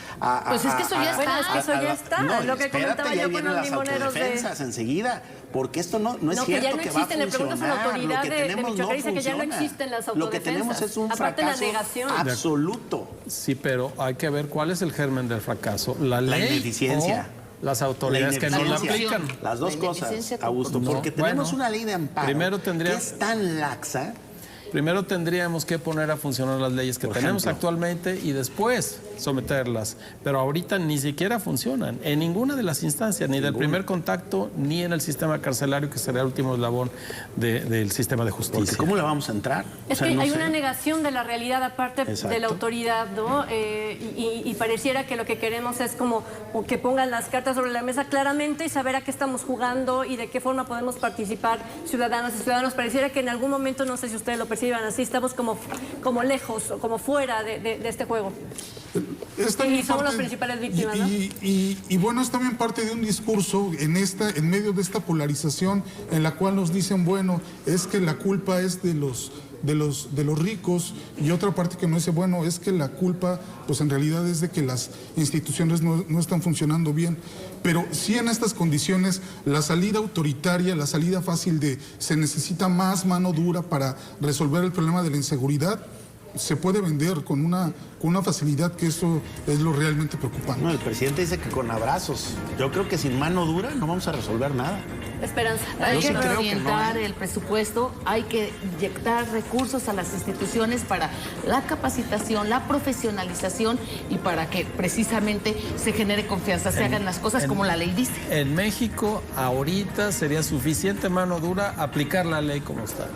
Pues es que eso ya está. Bueno, es que eso ya está, No, es lo que espérate, comentaba ya yo con vienen los las limoneros de... autodefensas enseguida, porque esto no es No, que ya cierto no que va a existen, le preguntas a la funcionar. autoridad Lo que de tenemos Michoacán, no dice que ya no funciona. existen las Lo que tenemos autodefensas. es un Aparte, la fracaso negación. absoluto. Sí, pero hay que ver cuál es el germen del fracaso. La ley ineficiencia. o las autoridades que no la ineficiencia. aplican. Las dos La cosas, ineficiencia Augusto, No, porque bueno, tenemos una ley de amparo primero tendría- que es tan laxa. Primero tendríamos que poner a funcionar las leyes que Por tenemos ejemplo. actualmente y después someterlas. Pero ahorita ni siquiera funcionan en ninguna de las instancias, ni del primer contacto, ni en el sistema carcelario, que será el último eslabón del sistema de Porque justicia. ¿cómo le vamos a entrar? Es O sea, que no hay sé. una negación de la realidad aparte Exacto. de la autoridad, ¿no? Y pareciera que lo que queremos es como que pongan las cartas sobre la mesa claramente y saber a qué estamos jugando y de qué forma podemos participar ciudadanas y ciudadanos. Pareciera que en algún momento, no sé si ustedes lo perciban así, estamos como lejos o como fuera de este juego. Es también Y somos las parte- principales víctimas, ¿no? y bueno, es también parte de un discurso en medio de esta polarización en la cual nos dicen, bueno, es que la culpa es de los ricos, y otra parte que no dice, bueno, es que la culpa pues en realidad es de que las instituciones no están funcionando bien. Pero sí, en estas condiciones, la salida autoritaria, la salida fácil de se necesita más mano dura para resolver el problema de la inseguridad, se puede vender con una facilidad, que eso es lo realmente preocupante. No, el presidente dice que con abrazos. Yo creo que sin mano dura no vamos a resolver nada. Esperanza. Hay Yo que sí creo que reorientar no, el presupuesto, hay que inyectar recursos a las instituciones para la capacitación, la profesionalización y para que precisamente se genere confianza, se hagan las cosas como la ley dice. En México, ahorita sería suficiente mano dura aplicar la ley como está.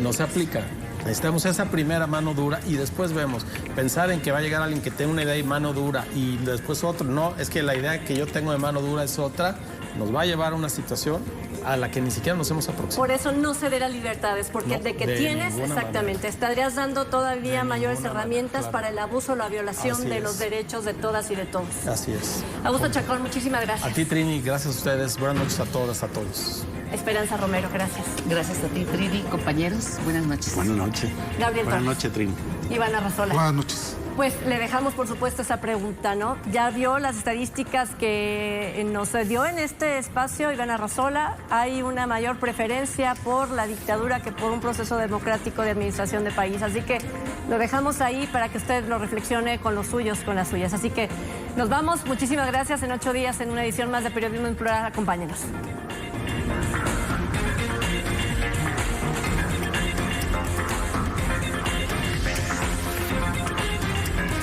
No se aplica. Necesitamos esa primera mano dura y después vemos. Pensar en que va a llegar alguien que tenga una idea y mano dura y después otro. No, es que la idea que yo tengo de mano dura es otra. Nos va a llevar a una situación a la que ni siquiera nos hemos aproximado. Por eso no ceder a libertades, porque No, de que de tienes, ninguna exactamente, estarías dando todavía De mayores ninguna herramientas manera, claro. para el abuso o la violación Así de es. los derechos de todas y de todos. Así es. Augusto Chacón, muchísimas gracias. A ti, Trini, gracias a ustedes. Buenas noches a todas, a todos. Esperanza Romero, gracias. Gracias a ti, Tridi, compañeros, buenas noches. Buenas noches. Gabriel Buenas Torres. noches, Trin. Iván Arrazola. Buenas noches. Pues le dejamos, por supuesto, esa pregunta, ¿no? Ya vio las estadísticas que nos dio en este espacio Iván Arrazola. Hay una mayor preferencia por la dictadura que por un proceso democrático de administración de país. Así que lo dejamos ahí para que usted lo reflexione con los suyos, con las suyas. Así que nos vamos. Muchísimas gracias. En 8 días, en una edición más de Periodismo en Plural. Acompáñenos.